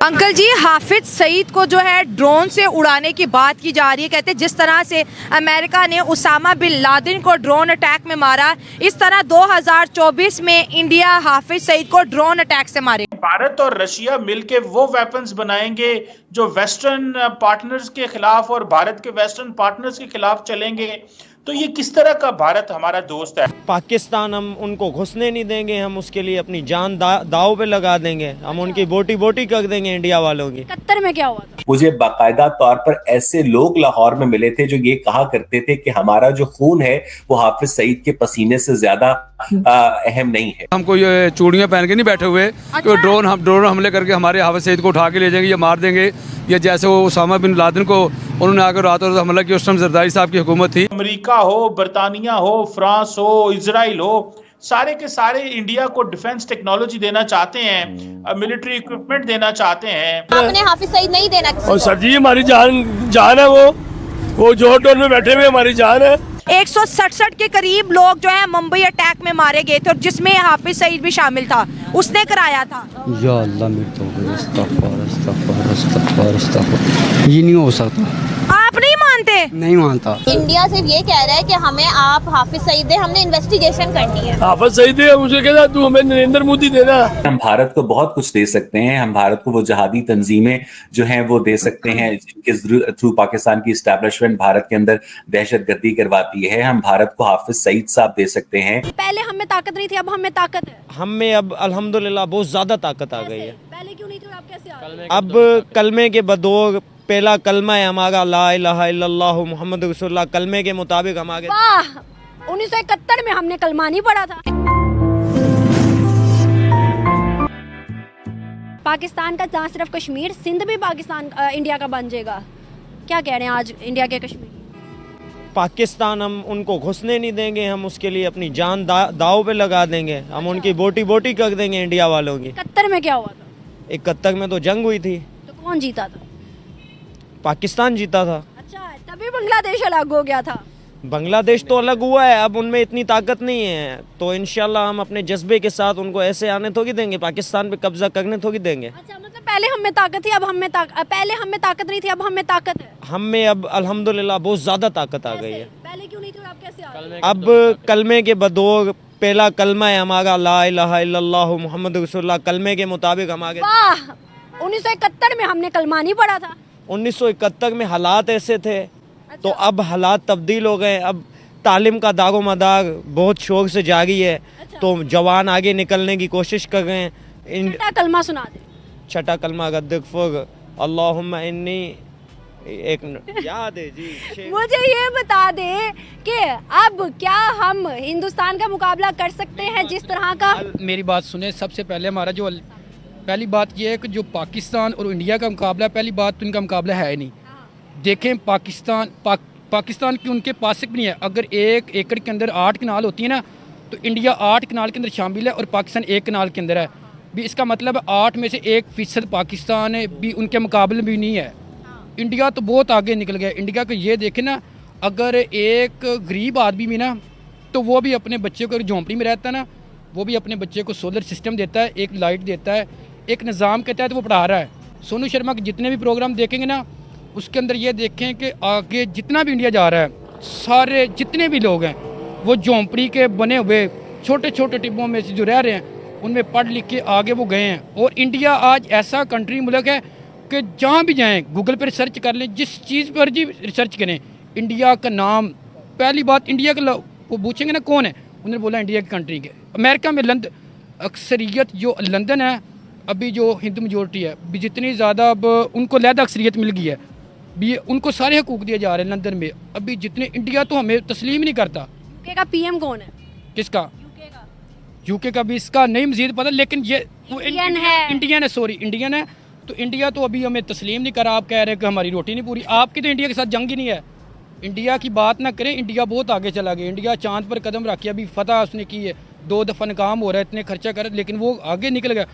Uncle जी, हाफिज सईद को जो है ड्रोन से उड़ाने की बात की जा रही है। कहते हैं जिस तरह से अमेरिका ने उसामा बिन लादेन को ड्रोन अटैक में मारा, इस तरह 2024 में इंडिया हाफिज सईद को ड्रोन अटैक से मारे। भारत और रशिया मिलके वो वेपन्स बनाएंगे जो वेस्टर्न पार्टनर्स के खिलाफ और भारत के वेस्टर्न पार्टनर्स के खिलाफ चलेंगे। तो ये किस तरह का भारत हमारा दोस्त है? पाकिस्तान हम उनको घुसने नहीं देंगे, हम उसके लिए अपनी जान दाव पे लगा देंगे, हम उनकी बोटी बोटी कर देंगे इंडिया वालों की। कतर में क्या हुआ था? मुझे बाकायदा तौर पर ऐसे लोग लाहौर में मिले थे जो ये कहा करते थे कि हमारा जो खून है वो हाफिज सईद के पसीने से ज्यादा अहम नहीं है। हमको ये चूड़ियां पहन के नहीं बैठे हुए कि ड्रोन हमले करके हमारे हाफिज सईद को उठा के ले जाएंगे या मार देंगे, या जैसे वो उसामा बिन लादेन को उन्होंने आकर रातों रात हमला किया। उस टाइम जरदारी साहब की हुकूमत थी। अमेरिका हो, बरतानिया हो, फ्रांस हो, इजराइल हो, सारे के सारे इंडिया को डिफेंस टेक्नोलॉजी देना चाहते हैं, मिलिट्री इक्विपमेंट देना चाहते हैं। आपने हाफिज सईद नहीं देना किसी और को। सर जी हमारी जान है, वो जोर टोन में बैठे हुए हमारी जान है। 167 के करीब लोग जो है मुंबई अटैक में मारे गए थे और जिसमें हाफिज सईद भी शामिल था, उसने कराया था। या अल्लाह मेरे तो इस्तग़फ़ार, ये नहीं हो सकता। आप नहीं मानते? नहीं मानता। इंडिया सिर्फ ये कह रहा है कि हमें आप हाफिज सईद दे, हमने इन्वेस्टिगेशन करनी है। हाफिज सईद है, मुझे कहता तू हमें नरेंद्र मोदी देना। हम भारत को बहुत कुछ दे सकते हैं। हम भारत को वो जहादी तंजीमें जो हैं वो दे सकते हैं जिनके थ्रू पाकिस्तान की इस्टेब्लिशमेंट भारत के अंदर दहशतगर्दी करवाती है। हम भारत को हाफिज सईद साहब दे सकते हैं। पहले हमें ताकत नहीं थी, अब हमें ताकत है। हम में अब अल्हम्दुलिल्लाह बहुत ज्यादा ताकत आ गई है। पहले क्यों नहीं थी और अब कैसे आ गई? अब कलमे के बदौर पहला कलमा है हमारा ला इलाहा इल्लल्लाह मुहम्मद रसूलुल्लाह, कलमे के मुताबिक हम आगे। वाह, 1971 में हमने कलमा नहीं पढ़ा था। पाकिस्तान का जहाँ सिर्फ कश्मीर, सिंध भी पाकिस्तान इंडिया का बन जाएगा। क्या कह रहे हैं आज इंडिया के कश्मीर? पाकिस्तान हम उनको घुसने नहीं देंगे, हम उसके लिए अपनी जान दाव पे लगा देंगे, हम उनकी बोटी बोटी कर देंगे इंडिया वालों की। कतर में क्या हुआ था? 71 में तो जंग हुई थी, तो कौन जीता था? पाकिस्तान जीता था। अच्छा, तभी बांग्लादेश अलग हो गया था। बांग्लादेश तो अलग हुआ है, अब उनमें इतनी ताकत नहीं है, तो इंशाल्लाह हम अपने जज्बे के साथ उनको ऐसे आने थोड़ी देंगे, पाकिस्तान पे कब्जा करने थोड़ी देंगे। अच्छा, मतलब पहले हम में ताकत थी, अब हम में पहले हम में ताकत नहीं थी, अब हम में ताकत है। हम में अब अल्हम्दुलिल्लाह बहुत ज्यादा ताकत आ गई है। पहले क्यों नहीं थी और अब कैसे आ गई? अब कलमे के बदौर पहला कलमा है हमारा ला इलाहा इल्लल्लाह मुहम्मद रसूलुल्लाह, कलमे के मुताबिक हम आगे। वाह, 1971 में हमने कलमा नहीं पढ़ा था। 1971 में हालात ऐसे थे, तो अब हालात तब्दील हो गए। अब तालीम का दागो मदार बहुत शौक से जारी है, तो जवान आगे निकलने की कोशिश कर रहे हैं। छठा कलमा सुना दे। छठा कलमा गद्दगफुर अल्लाहुम्मा इन्नी एक याद है जी। मुझे ये बता दे कि अब क्या हम हिंदुस्तान का मुकाबला कर सकते हैं जिस तरह का? मेरी बात सुने, सबसे पहले हमारा जो पहली बात ये है कि जो पाकिस्तान और इंडिया का मुकाबला, पहली बात तो इनका मुकाबला है ही नहीं। देखें पाकिस्तान की उनके पास भी नहीं है। अगर 1 एकड़ के अंदर 8 कनाल होती है ना, तो इंडिया 8 कनाल के अंदर शामिल है और पाकिस्तान 1 कनाल के अंदर है। भी इसका मतलब 8 में से 1% पाकिस्तान है, भी उनके मुकाबले भी नहीं है। इंडिया तो बहुत आगे निकल गया। इंडिया को ये देखें ना, अगर एक गरीब आदमी भी ना, तो वो भी अपने बच्चे को, झोंपड़ी में रहता है ना, वो भी अपने बच्चे को सोलर सिस्टम देता है, एक लाइट देता है, एक निज़ाम के तहत वो पढ़ा रहा है। सोनू शर्मा के जितने भी प्रोग्राम देखेंगे ना, उसके अंदर ये देखें कि आगे जितना भी इंडिया जा रहा है, सारे जितने भी लोग हैं वो झोंपड़ी के बने हुए छोटे छोटे टिब्बों में से जो रह रहे हैं, उनमें पढ़ लिख के आगे वो गए हैं। और इंडिया आज ऐसा कंट्री मुल्क है कि जहाँ भी जाएँ, गूगल पर रिसर्च कर लें, जिस चीज़ पर जी रिसर्च करें, इंडिया का नाम, पहली बात इंडिया का वो पूछेंगे ना कौन है, उन्होंने बोला इंडिया की कंट्री के। अमेरिका में अक्सरियत जो लंदन है, अभी जो हिंदू मेजोरिटी है, भी जितनी ज़्यादा अब उनको लहदा अक्सरियत मिल गई है, भी उनको सारे हकूक़ दिए जा रहे हैं लंदन में। अभी जितने इंडिया तो हमें तस्लीम ही नहीं करता। यूके का पीएम कौन है? किसका? यूके का भी इसका नहीं मज़ीद पता, लेकिन ये इंडियन है, सॉरी इंडियन है। तो इंडिया तो अभी हमें तस्लीम नहीं करा। आप कह रहे हैं कि हमारी रोटी नहीं पूरी। आपकी तो इंडिया के साथ जंग ही नहीं है। इंडिया की बात ना करें, इंडिया बहुत आगे चला गया। इंडिया चांद पर कदम रखी, अभी फतह उसने की है, 2 दफ़ा नाकाम हो रहा है, इतने खर्चा कर, लेकिन वो आगे निकल गया।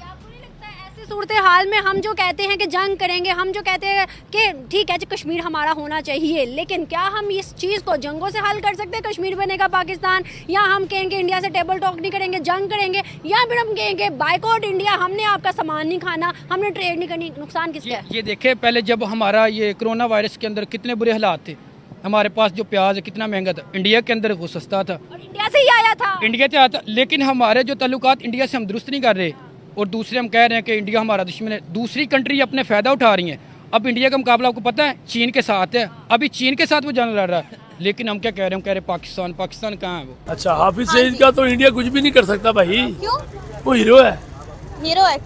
सूरत हाल में हम जो कहते हैं कि जंग करेंगे, हम जो कहते हैं कि ठीक है जी कश्मीर हमारा होना चाहिए, लेकिन क्या हम इस चीज़ को जंगों से हल कर सकते हैं? कश्मीर बनेगा पाकिस्तान, या हम कहेंगे इंडिया से टेबल टॉक नहीं करेंगे, जंग करेंगे, या फिर हम कहेंगे बाइकआउट इंडिया, हमने आपका सामान नहीं खाना, हमने ट्रेड नहीं करनी, नुकसान किसका है? ये देखें, पहले जब हमारा ये कोरोना वायरस के अंदर कितने बुरे हालात थे, हमारे पास जो प्याज है कितना महंगा था, इंडिया के अंदर वो सस्ता था और इंडिया से ही आया था, इंडिया से आया था, लेकिन हमारे जो ताल्लुकात इंडिया से हम दुरुस्त नहीं कर रहे, और दूसरे हम कह रहे हैं कि इंडिया हमारा दुश्मन है। दूसरी कंट्री अपने फ़ायदा उठा रही हैं। अब इंडिया का मुकाबला आपको पता है चीन के साथ है, अभी चीन के साथ वो जंग लड़ रहा है, लेकिन हम क्या कह रहे हैं, हम कह रहे हैं पाकिस्तान, पाकिस्तान कहाँ है वो? अच्छा, हाफिज सईद का तो इंडिया कुछ भी नहीं कर सकता भाई, क्यों? वो हीरो है। हीरो है?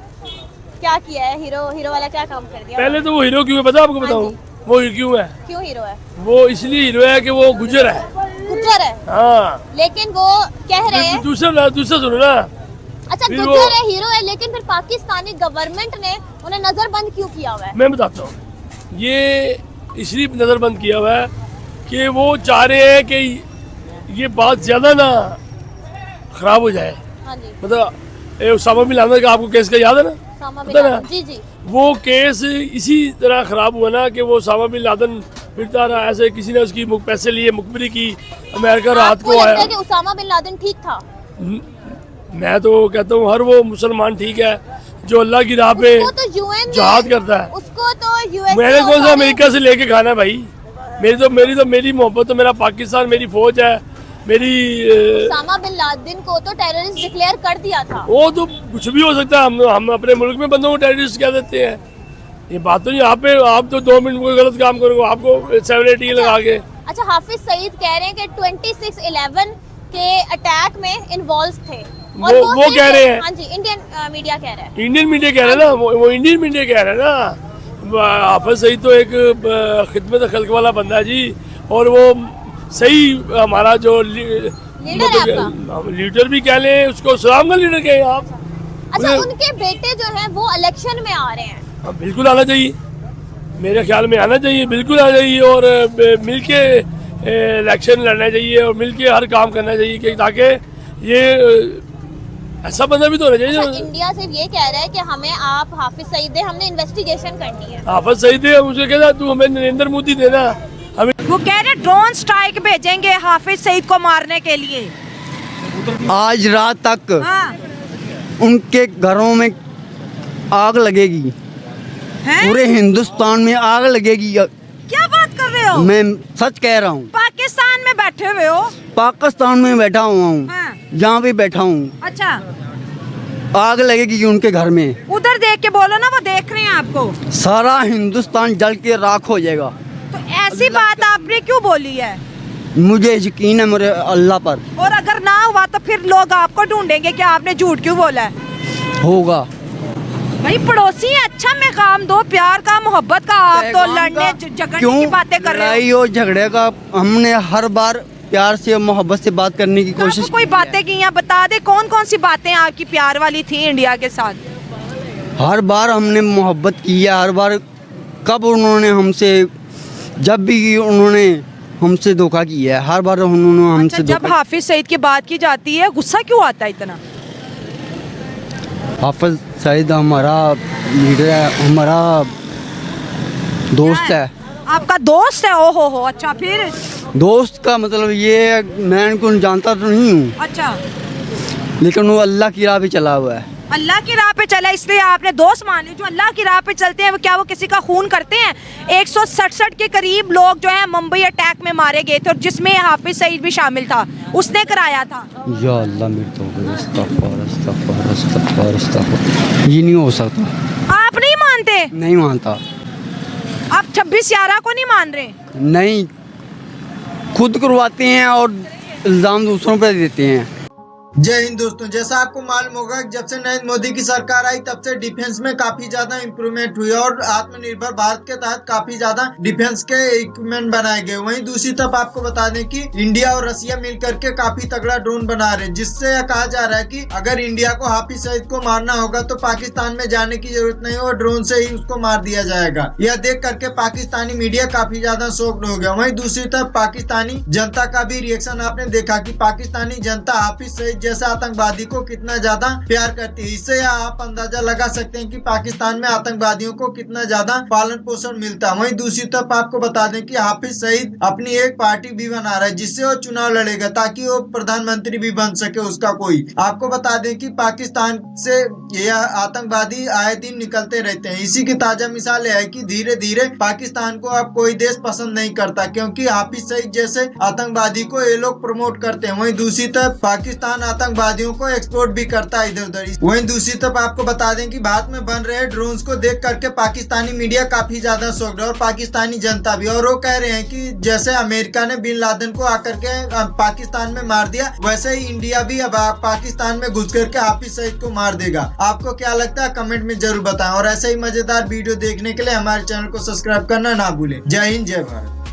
क्या किया है हीरो वाला, क्या काम कर दिया? पहले तो वो हीरो क्यों है पता आपको बताऊं? वो क्यों है? क्यों हीरो है? वो इसलिए हीरो है कि वो गुजर है। गुजर है? हाँ, लेकिन वो कह रहे हैं दूसरा सुनो ना। अच्छा, गुजर है, हीरो है, लेकिन फिर पाकिस्तानी गवर्नमेंट ने उन्हें नजरबंद क्यों किया हुआ है? मैं बताता हूँ, ये इसलिए नजरबंद किया हुआ है कि वो चाह रहे हैं कि ये बात ज्यादा ना खराब हो जाए। हाँ जी। मतलब उसामा बिन लादेन का आपको केस का याद है ना? उसामा बिन लादेन, जी जी। वो केस इसी तरह खराब हुआ ना कि वो उसामा बिन लादेन फिरता रहा, ऐसे किसी ने उसकी पैसे लिए, मुखबिरी की, अमेरिका रात को आया। कि उसामा बिन लादेन ठीक था? मैं तो कहता हूँ हर वो मुसलमान ठीक है जो अल्लाह की राह पे जिहाद करता है। उसको तो यूएस मैंने कौन सा अमेरिका से लेके खाना है भाई? मेरी मोहब्बत तो मेरा पाकिस्तान, मेरी फौज है, मेरी। उसामा बिन लादेन को तो टेररिस्ट डिक्लेयर कर दिया था। वो तो कुछ भी हो सकता है, हम अपने मुल्क में बंदों को टेररिस्ट कह देते हैं। ये बात तो नहीं, आप तो 2 मिनट कोई गलत काम करोगे आपको 780 लगा के। अच्छा, हाफिज सईद कह रहे हैं कि 26/11 के अटैक में इन्वॉल्व थे, और वो कह रहे हैं। हाँ जी, इंडियन मीडिया कह रहा है। इंडियन मीडिया कह रहा है ना, वो इंडियन मीडिया कह रहा है ना। हाफिज सईद तो एक खिदमत खल्क वाला बंदा है जी, और वो सही हमारा जो लीडर भी कह लें, उसको सलाम का लीडर कहें आप। अच्छा, उनके बेटे जो है वो इलेक्शन में आ रहे हैं। बिल्कुल आना चाहिए, मेरे ख्याल में आना चाहिए, बिल्कुल आना चाहिए, और मिलके इलेक्शन लड़ना चाहिए और मिलके हर काम करना चाहिए कि ताकि ये ऐसा बंदा भी तो होना चाहिए। अच्छा, इंडिया सिर्फ ये कह रहा है कि हमें आप हाफिज सईद दे, हमने इन्वेस्टिगेशन करनी है। हाफिज सईद है, मुझे कहता तू हमें नरेंद्र मोदी देना हमें। वो कह रहे ड्रोन स्ट्राइक भेजेंगे हाफिज सईद को मारने के लिए। आज रात तक हाँ। उनके घरों में आग लगेगी, पूरे हिंदुस्तान में आग लगेगी। क्या बात कर रहे हो? मैं सच कह रहा हूँ। पाकिस्तान में बैठे हुए हो? पाकिस्तान में बैठा हुआ हूँ, हाँ। यहाँ पे बैठा हूँ। अच्छा, आग लगेगी उनके घर में। उधर देख के बोलो ना, वो देख रहे हैं आपको। सारा हिंदुस्तान जल के राख हो जाएगा। तो ऐसी बात आपने क्यों बोली है? मुझे यकीन है मेरे अल्लाह पर। और अगर ना हुआ तो फिर लोग आपको ढूंढेंगे कि आपने झूठ क्यों बोला है? होगा भाई, पड़ोसी है, अच्छा में काम दो, प्यार का, मोहब्बत का। आप तो लड़ने झगड़ने की बातें कर रहे हो। लड़ाई और झगड़े का हमने हर बार प्यार से और मोहब्बत से बात करने की कोशिश। कोई बातें की हैं, बता दे कौन कौन सी बातें आपकी प्यार वाली थी इंडिया के साथ? हर बार हमने मोहब्बत की है, हर बार। कब उन्होंने हमसे, जब भी उन्होंने हमसे धोखा किया है, हर बार उन्होंने हमसे अच्छा, जब हाफिज सईद की बात की जाती है गुस्सा क्यों आता है इतना? हाफिज सईद हमारा लीडर है, हमारा दोस्त है। आपका दोस्त है? ओहो हो, अच्छा, फिर दोस्त का मतलब ये, मैं उनको जानता तो नहीं हूँ। अच्छा, लेकिन वो अल्लाह की राह पे चला हुआ है। अल्लाह की राह पे चला, इसलिए आपने दोस्त मान लिया। जो अल्लाह की राह पे चलते हैं वो क्या वो किसी का खून करते हैं? 167 के करीब लोग जो है मुंबई अटैक में मारे गए थे, और जिसमें हाफिज सईद भी शामिल था, उसने कराया था। या अल्लाह मेरे तो ये नहीं हो सकता। आप नहीं मानते? नहीं मानता। आप 26/11 को नहीं मान रहे? नहीं, खुद करवाते हैं और इल्जाम दूसरों पर देते हैं। जय हिंद दोस्तों, जैसा आपको मालूम होगा जब से नरेंद्र मोदी की सरकार आई तब से डिफेंस में काफी ज्यादा इम्प्रूवमेंट हुई और आत्मनिर्भर भारत के तहत काफी ज्यादा डिफेंस के इक्विपमेंट बनाए गए। वहीं दूसरी तरफ आपको बता दें कि इंडिया और रसिया मिल करके काफी तगड़ा ड्रोन बना रहे हैं, जिससे यह कहा जा रहा है कि अगर इंडिया को हाफिज सईद को मारना होगा तो पाकिस्तान में जाने की जरूरत नहीं और ड्रोन से ही उसको मार दिया जाएगा। यह देख करके पाकिस्तानी मीडिया काफी ज्यादा शॉक्ड हो गया। वहीं दूसरी तरफ पाकिस्तानी जनता का भी रिएक्शन आपने देखा कि पाकिस्तानी जनता हाफिज सईद जैसे आतंकवादी को कितना ज्यादा प्यार करती है। इससे आप अंदाजा लगा सकते हैं कि पाकिस्तान में आतंकवादियों को कितना ज्यादा पालन पोषण मिलता है। वहीं दूसरी तरफ आपको बता दें कि हाफिज सईद अपनी एक पार्टी भी बना रहा है जिससे वो चुनाव लड़ेगा ताकि वो प्रधानमंत्री भी बन सके उसका कोई। आपको बता दें कि पाकिस्तान से यह आतंकवादी आए दिन निकलते रहते हैं। इसी की ताजा मिसाल है कि धीरे धीरे पाकिस्तान को अब कोई देश पसंद नहीं करता क्योंकि हाफिज सईद जैसे आतंकवादी को ये लोग प्रमोट करते हैं। वहीं दूसरी तरफ पाकिस्तान आतंकवादियों को एक्सपोर्ट भी करता है इधर उधर। वहीं दूसरी तरफ आपको बता दें कि भारत में बन रहे ड्रोन्स को देख करके पाकिस्तानी मीडिया काफी ज्यादा शॉक्ड है और पाकिस्तानी जनता भी। और वो कह रहे हैं कि जैसे अमेरिका ने बिन लादेन को आकर के पाकिस्तान में मार दिया वैसे ही इंडिया भी अब पाकिस्तान में घुस करके हाफिज सईद को मार देगा। आपको क्या लगता है कमेंट में जरूर बताएं और ऐसे ही मजेदार वीडियो देखने के लिए हमारे चैनल को सब्सक्राइब करना ना भूलें। जय हिंद, जय भारत।